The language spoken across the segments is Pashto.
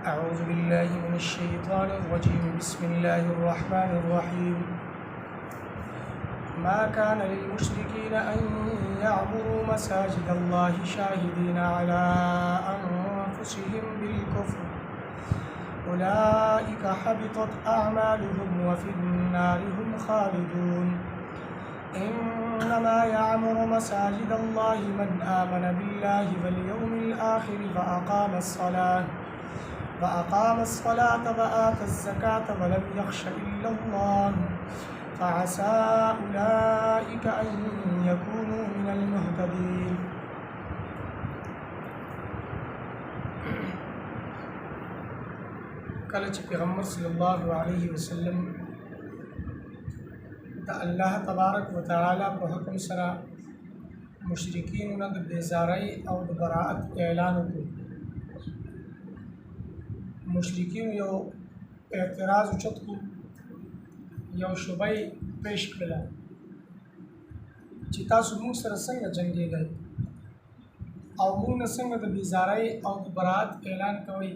أعوذ بالله من الشيطان الرجيم بسم الله الرحمن الرحيم ما كان للمشركين أن يعمروا مساجد الله شاهدين على أنفسهم بالكفر أولئك حبطت أعمالهم وفي النار هم خالدون إنما يعمر مساجد الله من آمن بالله واليوم الآخر وأقام الصلاة وآتى الزكاة ولم يخش إلا الله فعسى أولئك أن يكونوا من المهتدين. کله چې پیغمبر صلی الله علیه وسلم د الله تبارک وتعالى په حکم سره مشرکین نه د بیزاری او د براءت اعلان وکړ، مشرکین یو اعتراض اوچت کړ، یو شبهه پیش کړله چې تاسو موږ سره څنګه جنګېږئ او موږ نه څنګه د بیزاری او د براءت اعلان کوئ.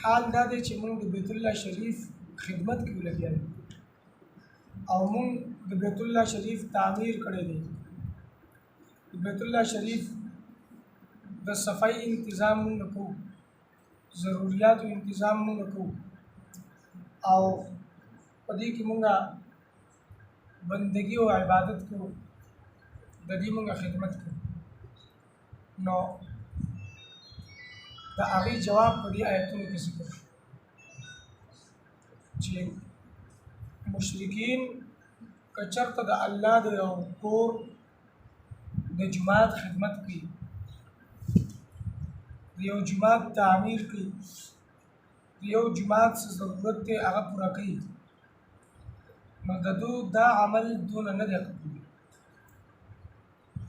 حال دا دی چې موږ د بیت الله شریف خدمت کې لګیا یو او موږ د بیت الله شریف تعمیر کړی دی. د بیت الله شریف د صفای انتظام موږ کوو، ضرورياتو انتظام موږ کوو او په دې کې موږ بندگی او عبادت کوو، د دې موږ خدمت کوو. نو دا هغه جواب په دې آیتونو کې ذکر شو چې مشرکین که چېرته د الله د یو کور د جومات خدمت کوي، د یو جومات تعمیر کوي، د یو جومات څه ضرورت دی هغه پوره کوي، نو د دو دا عمل دونه نه دی قبول،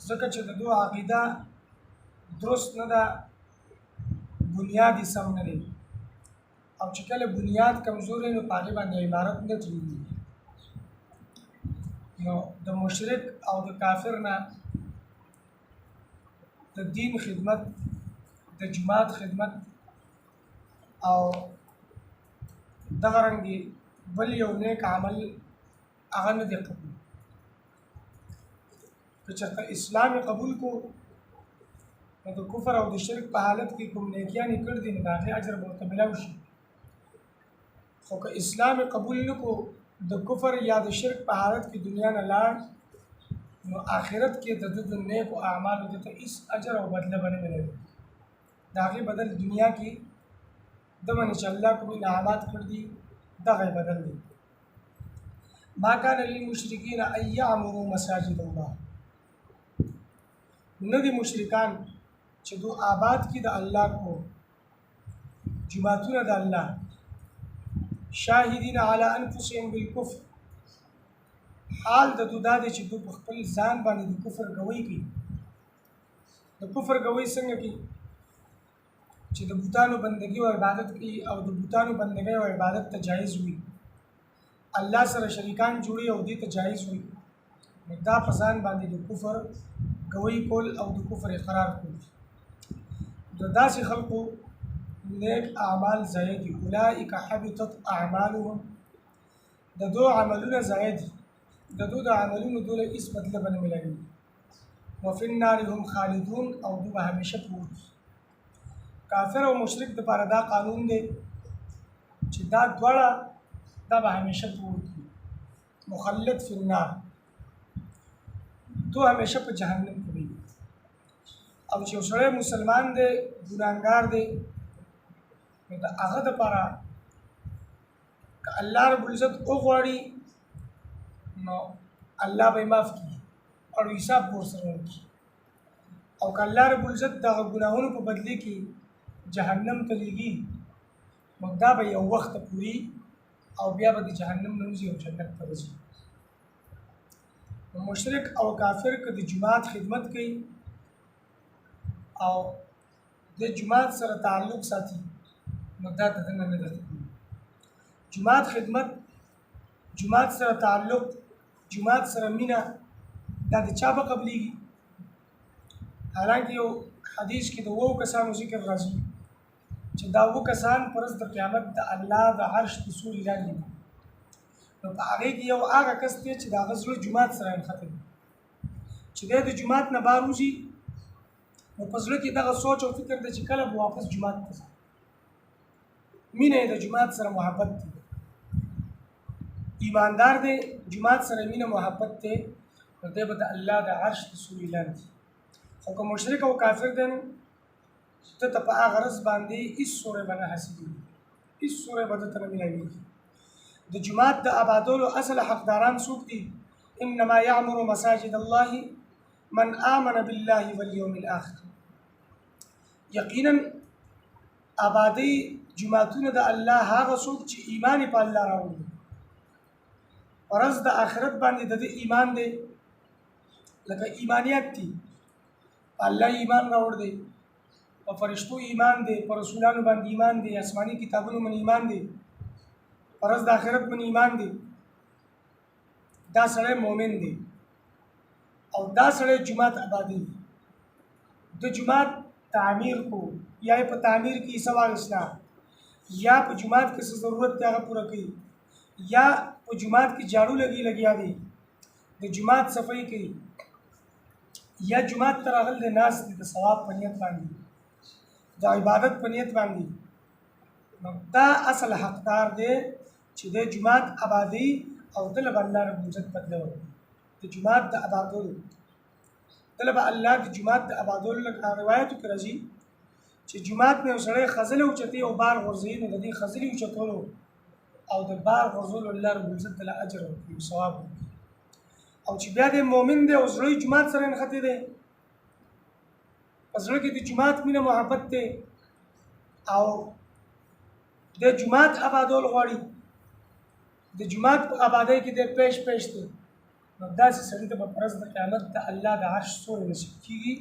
ځکه چې د دو عقیده درست نه ده، بنیاد یې سم نه دی او چې کله بنیاد کمزور وي نو په هغې باندې عمارت نه جوړېږي. نو د مشرک او د کافر نه د دین خدمت، د جماعت خدمت او دغه رنګې بل یو نیک عمل هغه نه دی قبول. که چېرته اسلام قبول کو نو د کفر او د شرک په حالت کې کوم نیکیانې کړي دي نو د هغې اجر به ورته میلاو شي، خو که اسلام قبول نه کو د کفر یا د شرک په حالت کې دنیا نه لاړ نو آخرت کې د ده د نیکو اعمالو ده ته هېڅ اجر او بدله به نه میلوي، د هغې بدل دنیا کې د باندې چې الله کوم انعامات کړي دي دغه یې بدل دی. ما کان للمشرکین ان یعمروا مساجد الله، نه دي مشرکان چې دو آباد کی د الله کو جماعتونه د الله شاهدین علی انفسهم بالکفر، حال د دو دا دی چې دو په خپل ځان باندې د کفر ګوی کوي. د کفر ګوی څنګه کوي چې د بوتانو بندگی او عبادت کوي او د بوتانو بندگی او عبادت ته جایز وي، الله سره شریکان جوړي او دې ته جایز وي، دا په ځان باندې د کفر ګوی کول او د کفر اقرار کول. د داسې خلقو نیک اعمال ضایع دي، اولئک حبطت اعمالهم، د دو عملونه ضایع دي، د دو د عملونو دوله هېڅ بدله به نه میلاوي. وفي النار هم خالدون، او دو به همیشه پروت دي. کافر او مشرک دپاره دا قانون دی چې دا دواړه دا به همیشه پروت دي، مخلد فی النار، تو همیشه په جهنم کې وي. او چې یو سړی مسلمان دی ګناهګار دی نو د هغه دپاره که الله رب العزت وغواړي نو الله به یې معاف کړي او حساب به ورسره وکړي، او که الله رب العزت دغه ګناهونو په بدلې کې جهنم ته لیږي نو دا به یو وخته پوري او بیا به د جهنم نه وځي او جنت ته وځي. مشرک او کافر که د جماعت خدمت کوي او د جماعت سره تعلق ساتي نو دا د ده نه نه ده. جماعت خدمت، جماعت سره تعلق، جماعت سره مینه دا د چا به قبلیږي؟ حالانکه یو حدیث کې د وو کسانو ذکر راځي چې دا اووه کسان په ورځ د قیامت د الله د عرش د سوري لاندې دي. نو په هغې کې یو هغه کس دی چې د هغه زړه جومات سره نښتی دی، چې دی د جومات نه بهر وځي نو په زړه کې دغه سوچ او فکر دی چې کله به واپس جومات ته ځي. مینه یې د جومات سره محبت دی، ایماندار دی، جومات سره مینه محبت دی، نو دی به د الله د عرش د سوري لاندې. خو که مشرک او کافر دی نو ته ته په هغه ورځ باندې هېڅ سوری به نه حاصلېږي، هېڅ سوری به ده ته نه میلاوېږي. د جومات د آبادولو اصل حقداران څوک دي؟ انما یعمر مساجد الله من آمن بالله والیوم الاخر. یقینا آبادی جوماتونه د الله هغه څوک چې ایمان په الله راوړي، ورځ د آخرت باندې د دې ایمان دی، لکه ایمانیت دي، په الله ایمان راوړ دی، په فرشتو ایمان دی، په رسولانو باندې ایمان دی، آسماني کتابونو باندې ایمان دی، په ورځ د آخرت باندې ایمان دی، دا سړی مؤمن دی او دا سړی جومات آبادی. د جومات تعمیر کو یا په تعمیر کې څه واغېسته، یا په جومات کې څه ضرورت دی هغه پوره کوي، یا په جومات کې جاړو لګیا دی، د جومات صفایي کوي، یا جومات ته راغلی دی ناست دی د ثواب په نیت باندې، د عبادت په نیت باندې. نو دا اصل حقدار دی چې د جومات آبادی او دله به الله رب العزت بدله ورکړي. د جومات د آبادولو دله به الله د جومات د آبادولو لکه روایتو کې راځي چې جومات نه یو سړی خځلې اوچتې او بار غورځوي، نو د دې خځلې اوچتولو او د بار غورځولو الله رب العزت له اجر ورکوي، ثواب ورکوي. او چې بیا د مؤمن دی او زړه یې جومات سره نښتی دی، په زړه کې د جومات مینه محبت دی او د جومات آبادول غواړي، د جومات په آبادۍ کې د پیش دی، نو داسې سړي ته به په ورځ د قیامت د الله د عرش سوری نصیب کېږي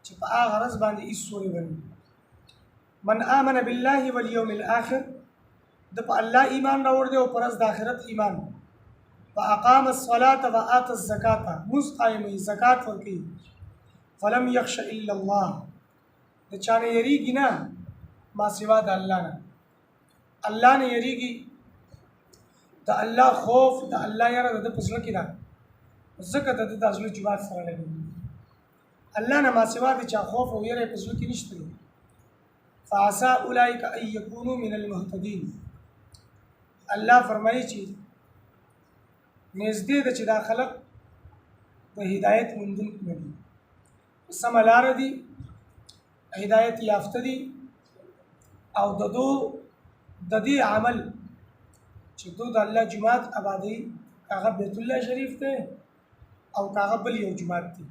چې په هغه ورځ باندې هېڅ سوری به نه. من آمن بالله والیوم الاخر، د په الله ایمان راوړ دی او په ورځ د آخرت ایمان. واقام الصلاة وآت الزکاة، مونځ قایموي، زکات ورکوي. فلم یخش الا الله، د چا نه یریږي نه ما سوا د الله نه، الله نه یریږي، د الله خوف د الله یره د ده په زړه کې ده، ځکه د ده د زړه جومات سره لګېږي. الله نه ما سوا د چا خوف او یره په زړه کې نشته دی. فعسى اولئک ان یکونوا من المهتدین، الله فرمایي چې نږدې ده چې دا خلق د هدایت موندونکي نه دي، سمه لاره دي، هدایت یافته دي، او د دې عمل چې دو د الله جومات آبادی، هغه بیت الله شریف دی او هغه بل یو جومات دی.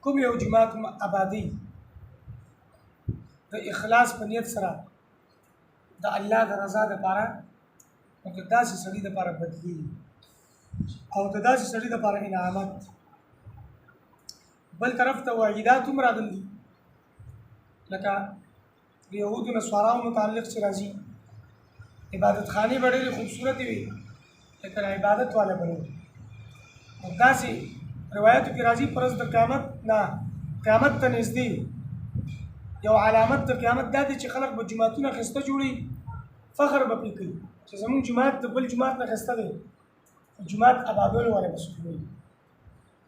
کوم یو جومات آبادی د اخلاص په نیت سره د الله د رضا دپاره او د داسې سړي دپاره بدلي او د داسې سړي دپاره انعامات. بل طرف ته وعیدات هم راغلي دي، لکه د یهودو نصاراو متعلق چې راځي، عبادت خانې به ډېرې خوبصورتې وي لیکن عبادت والا به نه وي. او داسې روایتو کې راځي په ورځ د قیامت نه قیامت ته نږدې یو علامت د قیامت دا دی چې خلک به جوماتونه ښایسته جوړي، فخر به پرې کوي چې زموږ جومات د بل جومات نه ښایسته دی. جومات آبادولو والا به څوک نه وي،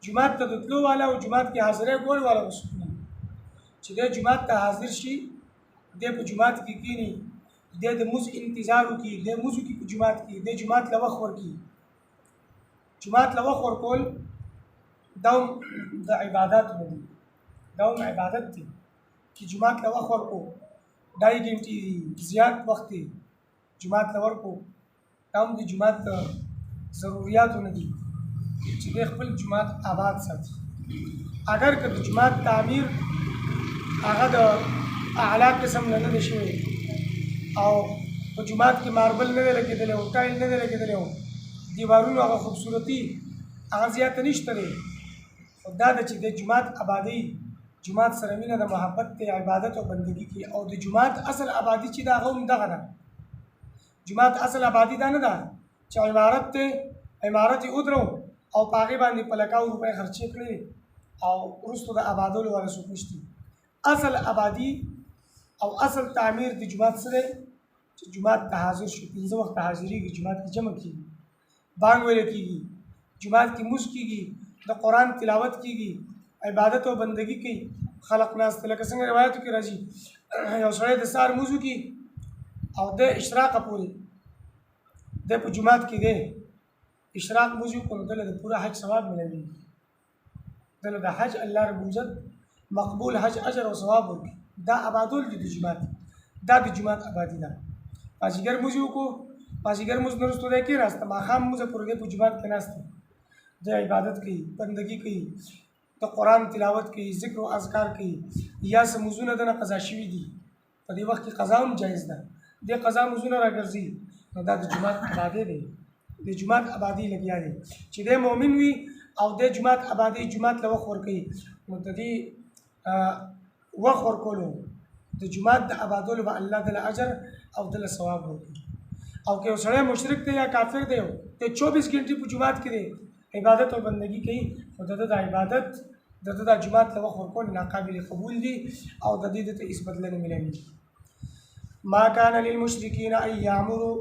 جومات ته د تلو والا او جومات کې حاضرۍ کولو والا به څوک نه وي. چې دی جومات ته حاضر شي، دی په جومات کې کښېني، دی د مونځ انتظار وکړي، دی مونځ وکړي په جومات کې، دی جومات له وخت ورکړي. جومات له وخت ورکول دا هم د عباداتو نه دي، دا هم عبادت دی چې جومات له وخت ورکړو، 2.5 ګنټې زیات وخت دی جومات له ورکړو، دا هم د جومات ضروریاتو نه دي چې دی خپل جومات آباد ساتي. اگر که د جومات تعمیر هغه د اعلی قسم نه دی شوی او په جومات کې ماربل نه دی لګېدلی او ټایل نه دی لګېدلی او دیوارونو هغه خوبصورتي هغه زیاته نشته دی، خو دا ده چې د جومات آبادي، جومات سره مینه د محبت دی، عبادت او بندګي کې. او د جومات اصل آبادي چې ده هغه هم دغه ده. جومات اصل آبادي دا نه ده چې عمارت دی، عمارت یې ودرو او په هغې باندې په لکاو روپۍ خرچې کړې او وروستو د آبادولو والا څوک نشته. اصل آبادي او اصل تعمیر د جماعت سره چې جماعت ته حاضر شو 15 وخت حاضرېږي جماعت کې جمع کېږي بانګ ویل کېږي جماعت کې موس کېږي د قرآن تلاوت کېږي عبادت او بندگی کوي خلق ناست لکه څنګه روایتو کې راځي یو سړی د سهار موضوع کې او د اشراق پورې د په جماعت کې دی اشراق موضوع کو نو دله د پورا حج ثواب ملوي دله د حج الله رب العزت مقبول حج اجر او ثواب ورکړي دا آبادول دي د جماعت دا د جماعت آبادی ده مازیګر موضوع کو مازیګر موضوع نرسته دی کې راسته ماښام موضوع پورې په جماعت کې ناسته د عبادت کوي بندگی کوي د قرآن تلاوت کوي ذکر او اذکار کوي یا څه موضوعونه دنه قضا شوي دي په دې وخت کې قضا هم جایز ده د قضا موضوعونه راګرځي نو دا د جماعت آبادی دی د جماعت آبادی لګیا دی چې د مؤمن وي او د جماعت آبادی جماعت له وخت ورکوي نو د دې وخت ورکولو د جماعت د آبادولو به الله تعالی اجر او دله ثواب ورکوي او که یو سړی مشرک دی یا کافر دی ته 24 غنټې په جماعت کې دی عبادت او بندگی کوي او د عبادت د جماعت له وخت ورکول ناقابل قبول دي او د دې ته هیڅ بدله نه ملوي ما کان للمشرکین ان یعمروا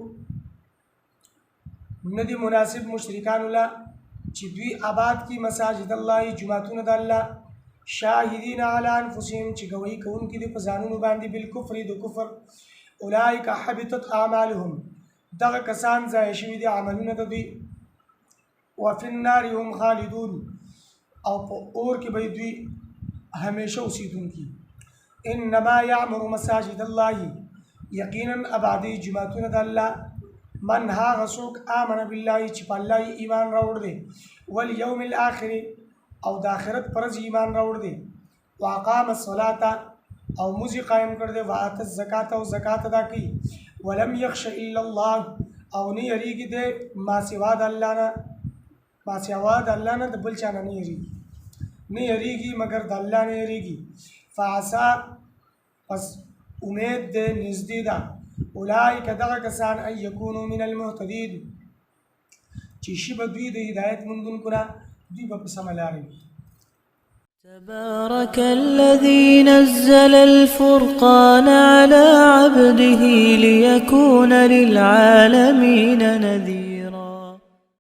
ندی مناسب مشرکان لا چې دوی آباد کی مساجد الله جماعتونه د الله شاهدین علی انفسهم چې گواہی کوونکي دي په ځانونو باندې بالکفر د کفر اولئک حبطت اعمالهم دغه کسان ضایع شوي دي عملونه د دوی وفي النار هم خالدون او په اور کې به دوی همیشه اوسیدونکي انما یعمر مساجد الله یقینا ابادی جماعتونه د الله من هغه څوک آمن بالله چې په الله ایمان راوړ دی والیوم الاخر او د آخرت پرځ ایمان راوړ دی واقام الصلاه او موزي قائم کړ دی وات الزکات او زکات ادا کړي ولم يخش الا الله او نه یریږي دی ما سوا د الله نه د بل چا نه نه یریږي مگر د الله نه یریږي فعسى پس امید دی نږدې ده اولئک دغه کسان ان یکونوا من المهتدین چې شي به دوی د هدایت موندونکو نه دوی به په سمه لارې تبارك الذي نزل الفرقان على عبده ليكون للعالمين نذيرا